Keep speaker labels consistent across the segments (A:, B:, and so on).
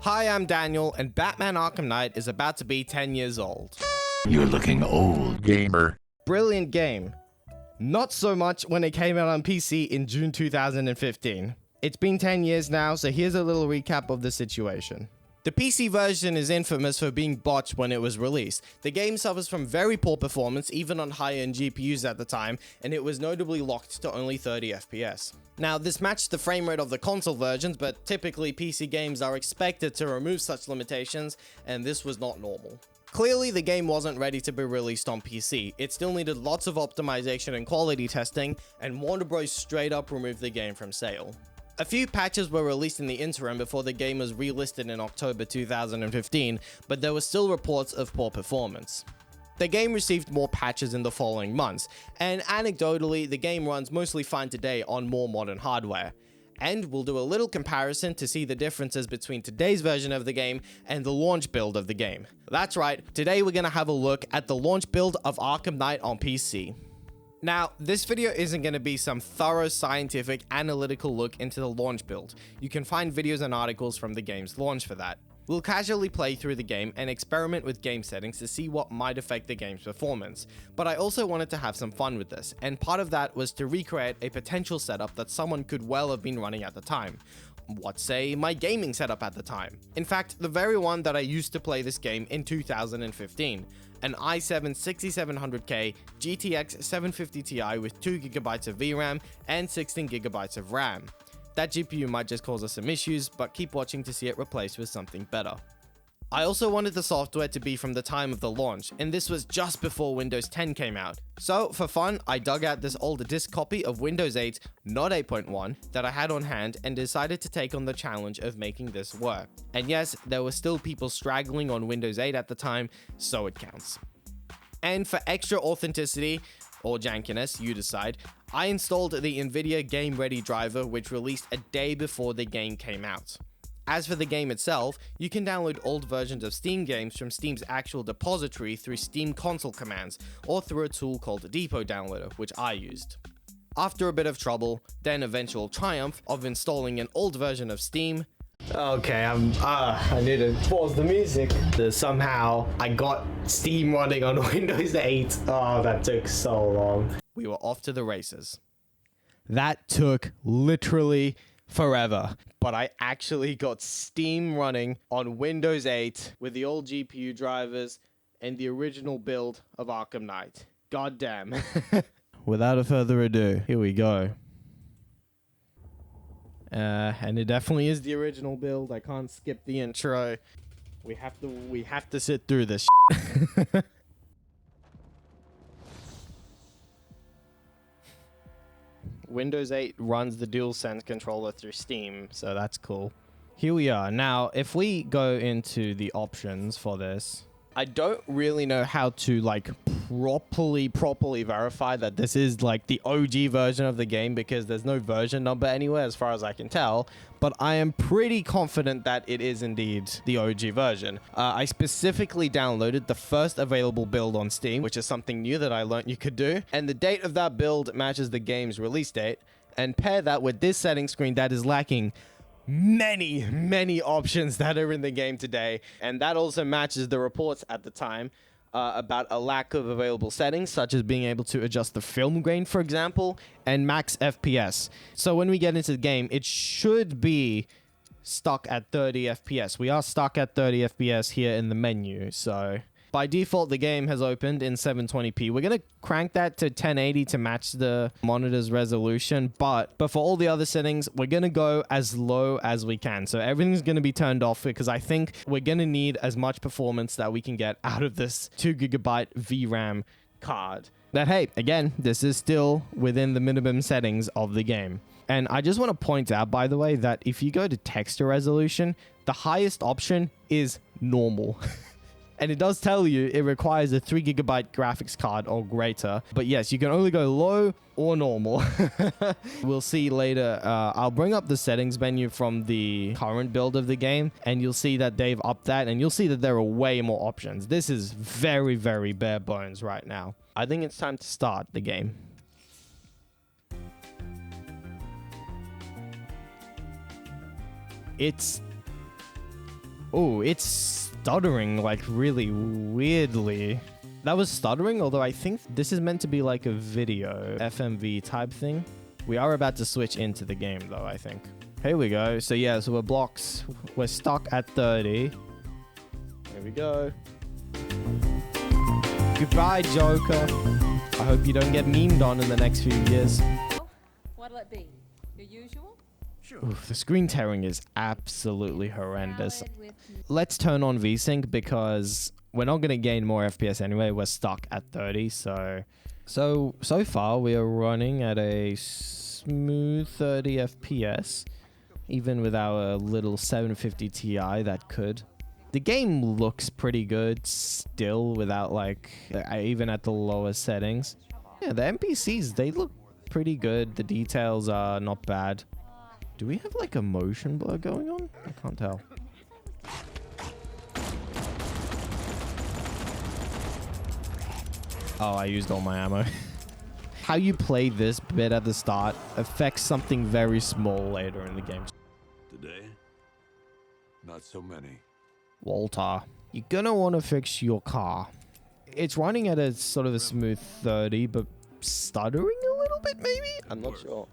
A: Hi, I'm Daniel, and Batman Arkham Knight is about to be 10 years old.
B: You're looking old, gamer.
A: Brilliant game. Not so much when it came out on PC in June 2015. It's been 10 years now, so here's a little recap of the situation. The PC version is infamous for being botched when it was released. The game suffers from very poor performance, even on high-end GPUs at the time, and it was notably locked to only 30 FPS. Now, this matched the frame rate of the console versions, but typically PC games are expected to remove such limitations, and this was not normal. Clearly, the game wasn't ready to be released on PC. It still needed lots of optimization and quality testing, and Warner Bros. Straight up removed the game from sale. A few patches were released in the interim before the game was relisted in October 2015, but there were still reports of poor performance. The game received more patches in the following months, and anecdotally, the game runs mostly fine today on more modern hardware. And we'll do a little comparison to see the differences between today's version of the game and the launch build of the game. That's right, today we're gonna have a look at the launch build of Arkham Knight on PC. Now, this video isn't going to be some thorough scientific analytical look into the launch build. You can find videos and articles from the game's launch for that. We'll casually play through the game and experiment with game settings to see what might affect the game's performance. But I also wanted to have some fun with this, and part of that was to recreate a potential setup that someone could well have been running at the time. What's, say, my gaming setup at the time? In fact, the very one that I used to play this game in 2015. An i7 6700K GTX 750 Ti with 2GB of VRAM and 16GB of RAM. That GPU might just cause us some issues, but keep watching to see it replaced with something better. I also wanted the software to be from the time of the launch, and this was just before Windows 10 came out. So, for fun, I dug out this older disk copy of Windows 8, not 8.1, that I had on hand and decided to take on the challenge of making this work. And yes, there were still people straggling on Windows 8 at the time, so it counts. And for extra authenticity, or jankiness, you decide, I installed the NVIDIA Game Ready driver, which released a day before the game came out. As for the game itself, you can download old versions of Steam games from Steam's actual depository through Steam console commands, or through a tool called Depot Downloader, which I used. After a bit of trouble, then eventual triumph of installing an old version of Steam. Okay, I need to pause the music. Somehow, I got Steam running on Windows 8. Oh, that took so long. We were off to the races. That took literally forever, but I actually got Steam running on Windows 8 with the old GPU drivers and the original build of Arkham Knight. God damn. Without further ado, here we go. And it definitely is the original build. I can't skip the intro. We have to sit through this shit. Windows 8 runs the DualSense controller through Steam, so that's cool. Here we are. Now, if we go into the options for this, I don't really know how to like properly verify that this is like the OG version of the game because there's no version number anywhere as far as I can tell, but I am pretty confident that it is indeed the OG version. I specifically downloaded the first available build on Steam, which is something new that I learned you could do, and the date of that build matches the game's release date, and pair that with this setting screen that is lacking many options that are in the game today, and that also matches the reports at the time about a lack of available settings, such as being able to adjust the film grain, for example, and max FPS. So when we get into the game, it should be stuck at 30 FPS. We are stuck at 30 FPS here in the menu, so by default, the game has opened in 720p. We're going to crank that to 1080 to match the monitor's resolution, but for all the other settings, we're going to go as low as we can. So everything's going to be turned off because I think we're going to need as much performance that we can get out of this 2GB VRAM card. But hey, again, this is still within the minimum settings of the game. And I just want to point out, by the way, that if you go to texture resolution, the highest option is normal. And it does tell you it requires a 3GB graphics card or greater. But yes, you can only go low or normal. We'll see later. I'll bring up the settings menu from the current build of the game, and you'll see that they've upped that, and you'll see that there are way more options. This is very bare bones right now. I think it's time to start the game. It's Oh, it's stuttering like really weirdly. That was stuttering, although I think this is meant to be like a video FMV type thing. We are about to switch into the game though, I think. Here we go. So yeah, so we're blocks. We're stuck at 30. Here we go. Goodbye, Joker. I hope you don't get memed on in the next few years.
C: What'll it be? Your usual?
A: Oof, the screen tearing is absolutely horrendous. Let's turn on VSync because we're not going to gain more FPS anyway. We're stuck at 30. So far we are running at a smooth 30 FPS, even with our little 750 Ti that could. The game looks pretty good still without like, even at the lower settings. Yeah, the NPCs, they look pretty good. The details are not bad. Do we have like a motion blur going on? I can't tell. Oh, I used all my ammo. How you play this bit at the start affects something very small later in the game.
D: Today, not so many.
A: Walter, you're gonna want to fix your car. It's running at a sort of a smooth 30, but stuttering a little bit maybe? I'm not sure.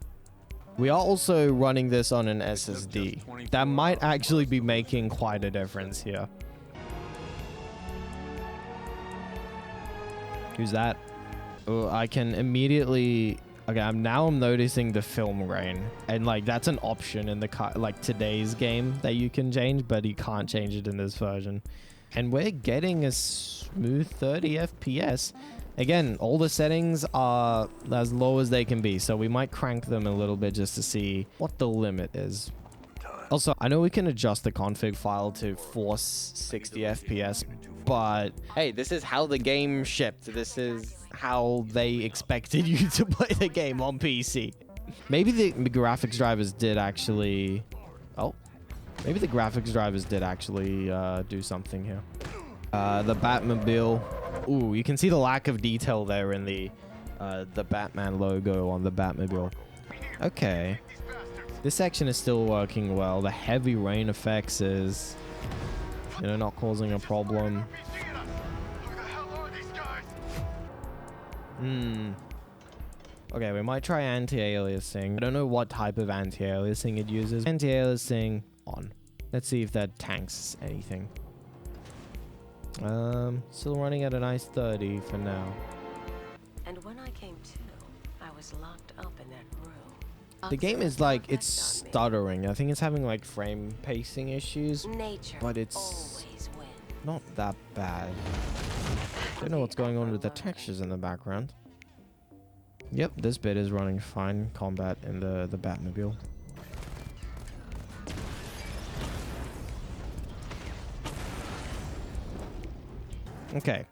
A: We are also running this on an SSD. That might actually be making quite a difference here. Who's that? Oh, I can immediately... Okay, I'm noticing the film grain. And like, that's an option in the car, like today's game that you can change, but you can't change it in this version. And we're getting a smooth 30 FPS. Again, all the settings are as low as they can be, so we might crank them a little bit just to see what the limit is. Also, I know we can adjust the config file to force 60 FPS, but hey, this is how the game shipped. This is how they expected you to play the game on PC. Maybe the graphics drivers did actually... Oh, maybe the graphics drivers did actually do something here. The Batmobile. Ooh, you can see the lack of detail there in the Batman logo on the Batmobile. Okay. This section is still working well. The heavy rain effects is, you know, not causing a problem. Okay, we might try anti-aliasing. I don't know what type of anti-aliasing it uses. Anti-aliasing on. Let's see if that tanks anything. Still running at a nice 30 for now.
E: And when I came to, I was locked up in that room.
A: The game is like, it's stuttering. I think it's having like frame pacing issues, but it's not that bad. Don't know what's going on with the textures in the background. Yep, this bit is running fine. Combat in the Batmobile. Okay,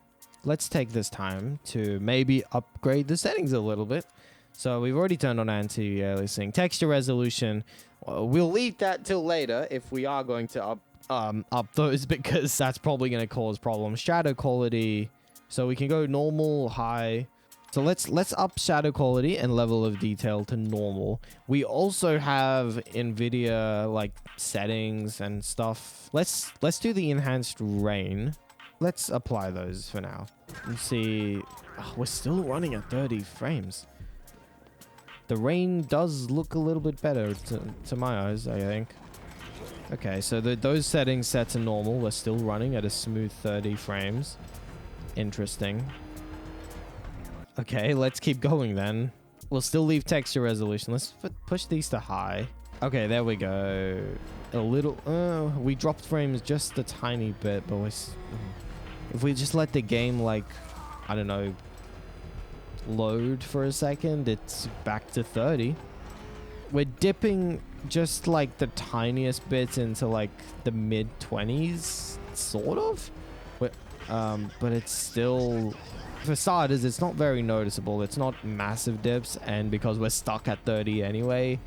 A: let's take this time to maybe upgrade the settings a little bit. So we've already turned on anti-aliasing. Texture resolution, we'll leave that till later if we are going to up those, because that's probably going to cause problems. Shadow quality, so we can go normal, high. So let's up shadow quality and level of detail to normal. We also have NVIDIA like settings and stuff. Let's do the enhanced rain. Let's apply those for now. You see, we're still running at 30 frames. The rain does look a little bit better to my eyes, I think. Okay, so those settings set to normal. We're still running at a smooth 30 frames. Interesting. Okay, let's keep going then. We'll still leave texture resolution. Let's push these to high. Okay, there we go. A little... we dropped frames just a tiny bit, but if we just let the game, like, I don't know, load for a second, it's back to 30. We're dipping just like the tiniest bits into like the mid-20s, sort of. But it's still... For starters, it's not very noticeable. It's not massive dips, and because we're stuck at 30 anyway,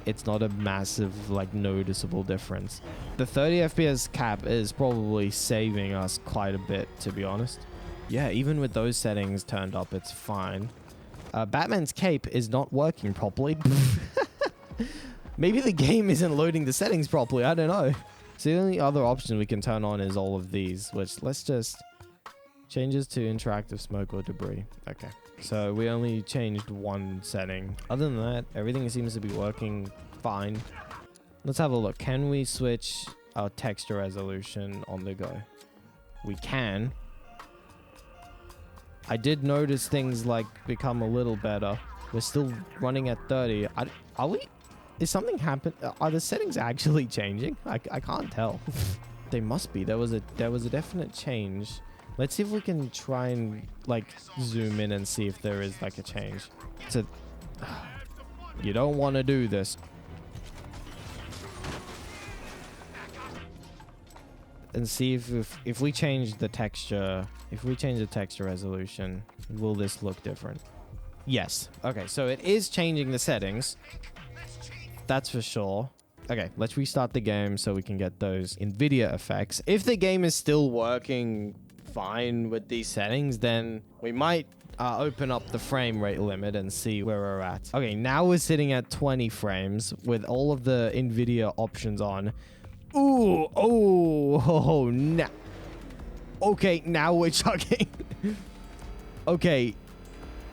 A: it's not a massive, like, noticeable difference. The 30 FPS cap is probably saving us quite a bit, to be honest. Yeah, even with those settings turned up, it's fine. Batman's cape is not working properly. Maybe the game isn't loading the settings properly, I don't know. So the only other option we can turn on is all of these, which let's just changes to interactive smoke or debris. Okay. So we only changed one setting. Other than that, everything seems to be working fine. Let's have a look. Can we switch our texture resolution on the go? We can. I did notice things like become a little better. We're still running at 30. Are we? Is something happen? Are the settings actually changing? I can't tell. They must be. There was a definite change. Let's see if we can try and like zoom in and see if there is like a change. You don't want to do this. And see if we change the texture, if we change the texture resolution, will this look different? Yes. Okay, so it is changing the settings. That's for sure. Okay, let's restart the game so we can get those NVIDIA effects. If the game is still working fine with these settings, then we might open up the frame rate limit and see where we're at. Okay, now we're sitting at 20 frames with all of the NVIDIA options on. Ooh, oh, no. Okay, now we're chugging. Okay,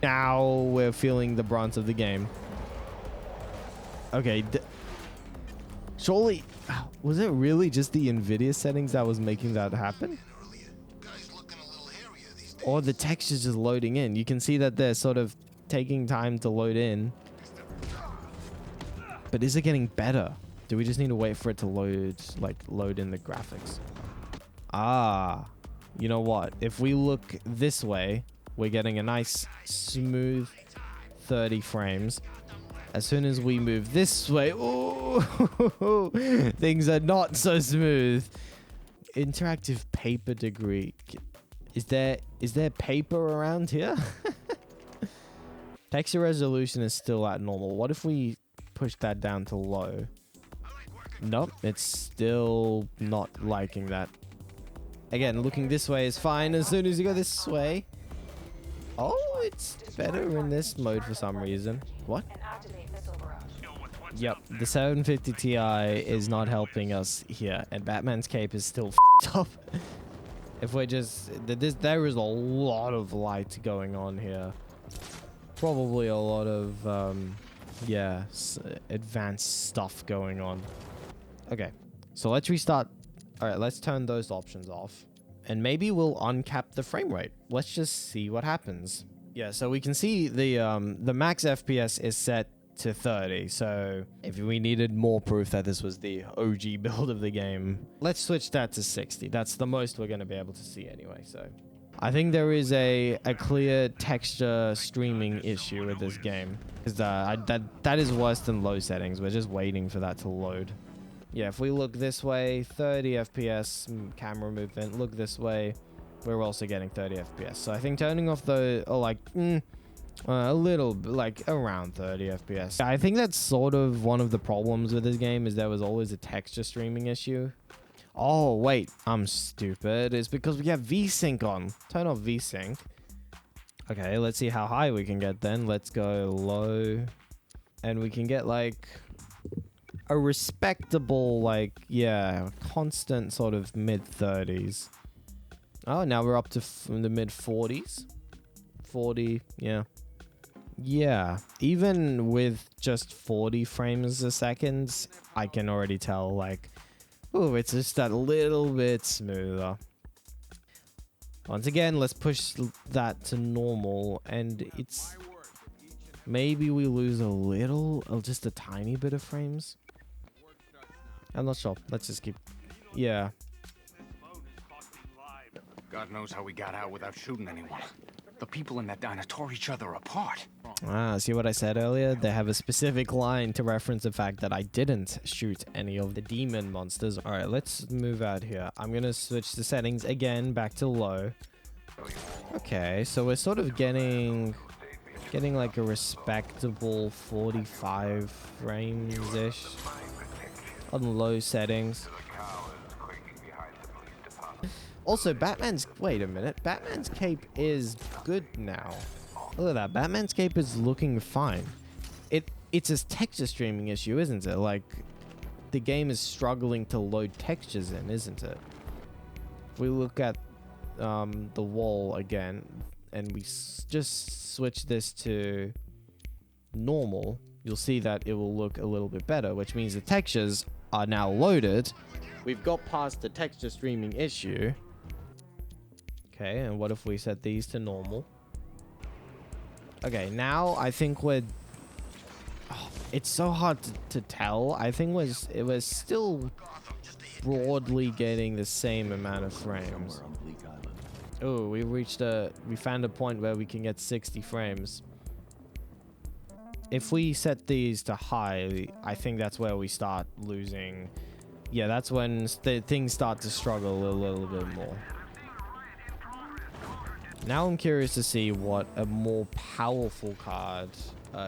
A: now we're feeling the brunt of the game. Okay, surely, was it really just the NVIDIA settings that was making that happen? Or the texture's just loading in. You can see that they're sort of taking time to load in. But is it getting better? Do we just need to wait for it to load in the graphics? Ah, you know what? If we look this way, we're getting a nice smooth 30 frames. As soon as we move this way, ooh, things are not so smooth. Interactive paper degree. Is there paper around here? Texture resolution is still at normal. What if we push that down to low? Nope, it's still not liking that. Again, looking this way is fine. As soon as you go this way. Oh, it's better in this mode for some reason. What? Yep, the 750 Ti is not helping us here, and Batman's cape is still f***ed up. If we're just... there is a lot of light going on here. Probably a lot of, yeah, advanced stuff going on. Okay, so let's restart. All right, let's turn those options off. And maybe we'll uncap the frame rate. Let's just see what happens. Yeah, so we can see the max FPS is set to 30. So if we needed more proof that this was the OG build of the game, let's switch that to 60. That's the most we're going to be able to see anyway. So I think there is a clear texture streaming issue with this game. Because that is worse than low settings. We're just waiting for that to load. Yeah, if we look this way, 30 FPS camera movement. Look this way, we're also getting 30 FPS. So I think turning off the, a little, like around 30 FPS. I think that's sort of one of the problems with this game is there was always a texture streaming issue. Oh, wait, I'm stupid. It's because we have VSync on. Turn off VSync. Okay, let's see how high we can get then. Let's go low. And we can get like a respectable, like, yeah, constant sort of mid-30s. Oh, now we're up to the mid-40s. 40, yeah. Yeah, even with just 40 frames a second, I can already tell, like, oh, it's just that little bit smoother. Once again, let's push that to normal, and it's... maybe we lose a little, just a tiny bit of frames. I'm not sure. Let's just keep... yeah.
F: God knows how we got out without shooting anyone. The people in that diner tore each other apart.
A: Ah, see what I said earlier? They have a specific line to reference the fact that I didn't shoot any of the demon monsters. All right, let's move out here. I'm going to switch the settings again back to low. Okay, so we're sort of getting like a respectable 45 frames-ish on low settings. Also, wait a minute. Batman's cape is good now. Look at that. Batman's cape is looking fine. It's a texture streaming issue, isn't it? Like, the game is struggling to load textures in, isn't it? If we look at the wall again, and we just switch this to normal, you'll see that it will look a little bit better, which means the textures are now loaded. We've got past the texture streaming issue. Okay, and what if we set these to normal? Okay, now I think we're... Oh, it's so hard to tell. I think it was still broadly getting the same amount of frames. Oh, we found a point where we can get 60 frames. If we set these to high, I think that's where we start losing. Yeah, that's when things start to struggle a little bit more. Now I'm curious to see what a more powerful card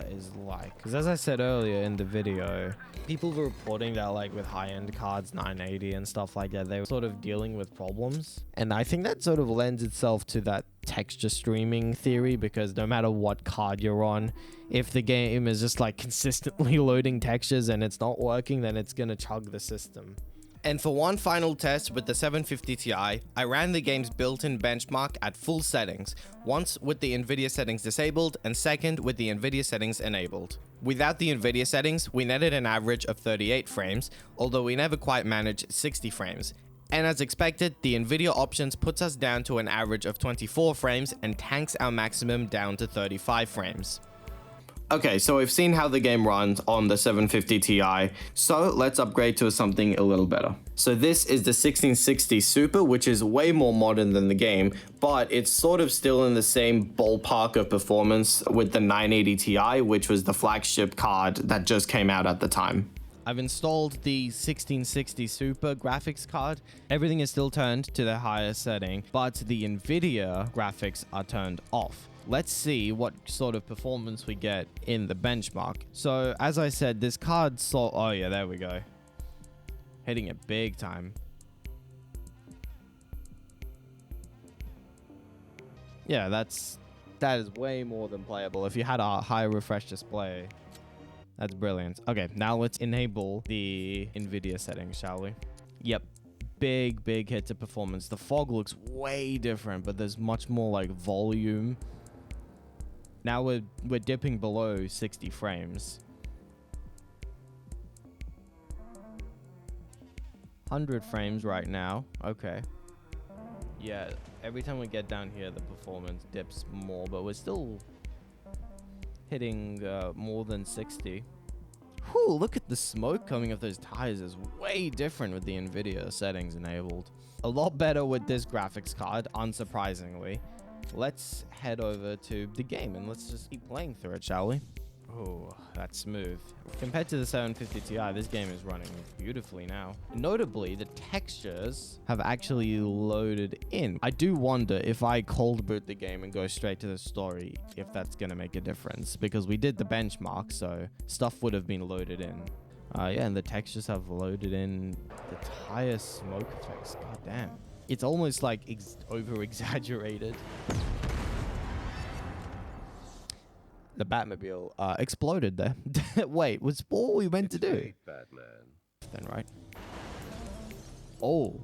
A: is like. Because as I said earlier in the video, people were reporting that like with high-end cards, 980 and stuff like that, they were sort of dealing with problems. And I think that sort of lends itself to that texture streaming theory, because no matter what card you're on, if the game is just like consistently loading textures and it's not working, then it's gonna chug the system. And for one final test with the 750 Ti, I ran the game's built-in benchmark at full settings, once with the Nvidia settings disabled and second with the Nvidia settings enabled. Without the Nvidia settings, we netted an average of 38 frames, although we never quite managed 60 frames. And as expected, the Nvidia options puts us down to an average of 24 frames and tanks our maximum down to 35 frames. Okay, so we've seen how the game runs on the 750 Ti, so let's upgrade to something a little better. So this is the 1660 Super, which is way more modern than the game, but it's sort of still in the same ballpark of performance with the 980 Ti, which was the flagship card that just came out at the time. I've installed the 1660 Super graphics card. Everything is still turned to the highest setting, but the Nvidia graphics are turned off. Let's see what sort of performance we get in the benchmark. So as I said, this card oh yeah, there we go. Hitting it big time. Yeah, that is way more than playable. If you had a high refresh display, that's brilliant. Okay, now let's enable the Nvidia settings, shall we? Yep. Big hit to performance. The fog looks way different, but there's much more like volume. Now we're dipping below 60 frames. 100 frames right now. Okay. Yeah, every time we get down here, the performance dips more, but we're still hitting more than 60. Whew, look at the smoke coming off those tires. Is way different with the Nvidia settings enabled. A lot better with this graphics card, unsurprisingly. Let's head over to the game and let's just keep playing through it, shall we? Oh, that's smooth. Compared to the 750 Ti, this game is running beautifully now. Notably, the textures have actually loaded in. I do wonder if I cold boot the game and go straight to the story, if that's going to make a difference, because we did the benchmark, so stuff would have been loaded in. Yeah, and the textures have loaded in the tire smoke effects. God damn. It's almost like over-exaggerated. The Batmobile exploded there. Wait, was what we meant to do?
G: Batman.
A: Then, right? Oh.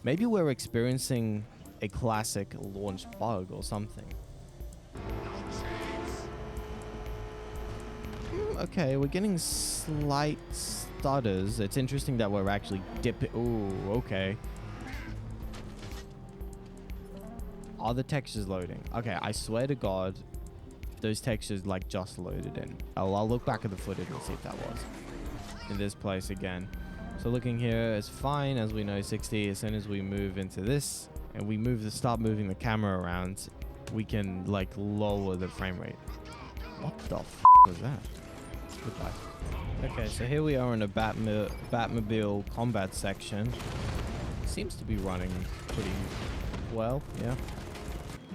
A: Maybe we're experiencing a classic launch bug or something. Okay, we're getting slight stutters. It's interesting that we're actually dipping. Ooh, okay. Are the textures loading? Okay, I swear to God, those textures like just loaded in. I'll look back at the footage and see if that was in this place again. So looking here is fine, as we know 60. As soon as we move into this and we start moving the camera around, we can like lower the frame rate. What the f was that? Goodbye. Okay, so here we are in a Batmobile combat section. Seems to be running pretty well, yeah.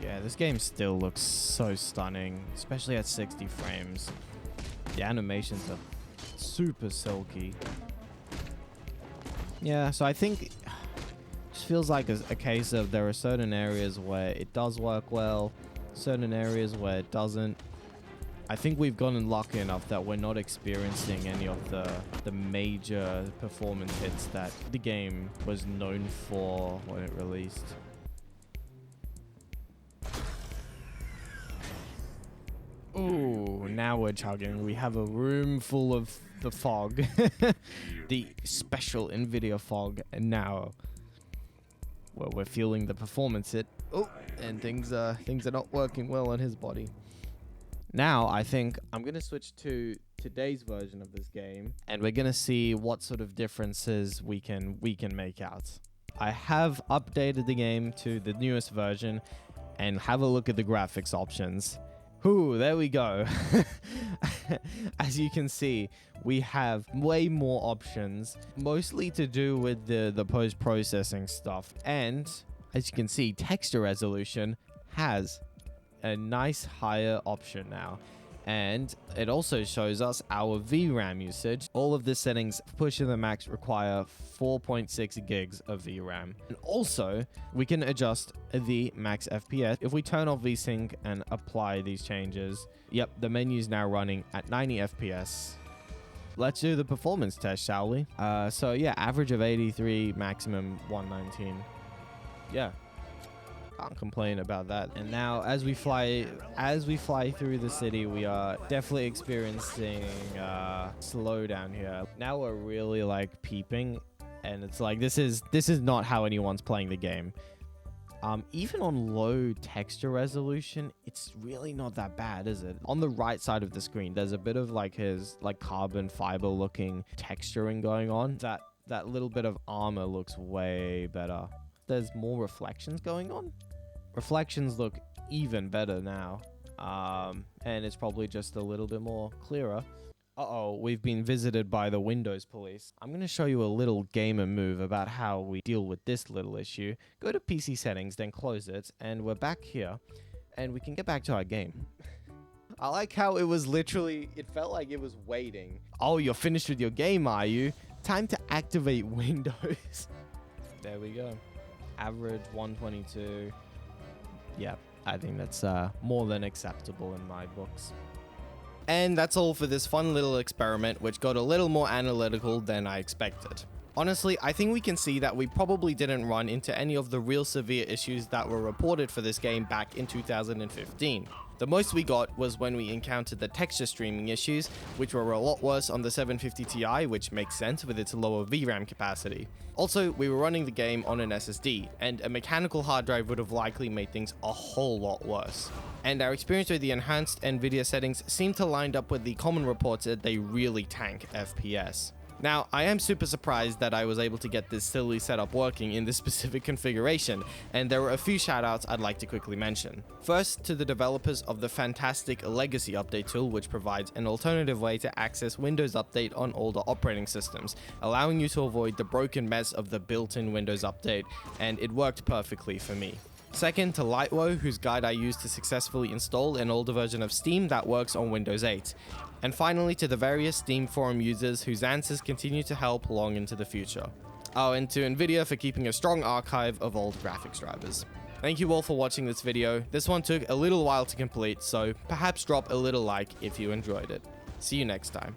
A: Yeah, this game still looks so stunning, especially at 60 frames. The animations are super silky. Yeah, so I think it just feels like a case of there are certain areas where it does work well, certain areas where it doesn't. I think we've gotten lucky enough that we're not experiencing any of the major performance hits that the game was known for when it released. Ooh, now we're chugging. We have a room full of the fog. The special NVIDIA fog. And now, well, we're feeling the performance hit. Oh, and things are not working well on his body. Now, I think I'm going to switch to today's version of this game, and we're going to see what sort of differences we can make out. I have updated the game to the newest version, and have a look at the graphics options. Ooh, there we go. As you can see, we have way more options, mostly to do with the post-processing stuff. And as you can see, texture resolution has a nice higher option now, and it also shows us our VRAM usage. All of the settings pushing the max require 4.6 gigs of VRAM, and also we can adjust the max FPS if we turn off VSync and apply these changes. Yep, the menu is now running at 90 FPS. Let's do the performance test, shall we? So yeah, average of 83, maximum 119. Yeah, can't complain about that. And now as we fly through the city, we are definitely experiencing slowdown here. Now we're really like peeping, and it's like this is not how anyone's playing the game. Even on low texture resolution, it's really not that bad, is it? On the right side of the screen, there's a bit of like his like carbon fiber looking texturing going on. That little bit of armor looks way better. There's more reflections going on. Reflections look even better now. And it's probably just a little bit more clearer. Uh-oh, we've been visited by the Windows police. I'm going to show you a little gamer move about how we deal with this little issue. Go to PC settings, then close it, and we're back here, and we can get back to our game. I like how it was literally, it felt like it was waiting. Oh, you're finished with your game, are you? Time to activate Windows. There we go. Average 122. Yeah, I think that's more than acceptable in my books. And that's all for this fun little experiment, which got a little more analytical than I expected. Honestly, I think we can see that we probably didn't run into any of the real severe issues that were reported for this game back in 2015. The most we got was when we encountered the texture streaming issues, which were a lot worse on the 750 Ti, which makes sense with its lower VRAM capacity. Also, we were running the game on an SSD, and a mechanical hard drive would have likely made things a whole lot worse. And our experience with the enhanced NVIDIA settings seemed to line up with the common reports that they really tank FPS. Now, I am super surprised that I was able to get this silly setup working in this specific configuration, and there were a few shoutouts I'd like to quickly mention. First, to the developers of the fantastic Legacy Update tool, which provides an alternative way to access Windows Update on older operating systems, allowing you to avoid the broken mess of the built-in Windows Update, and it worked perfectly for me. Second, to lightwo, whose guide I used to successfully install an older version of Steam that works on Windows 8. And finally, to the various Steam forum users whose answers continue to help long into the future. Oh, and to NVIDIA for keeping a strong archive of old graphics drivers. Thank you all for watching this video. This one took a little while to complete, so perhaps drop a little like if you enjoyed it. See you next time.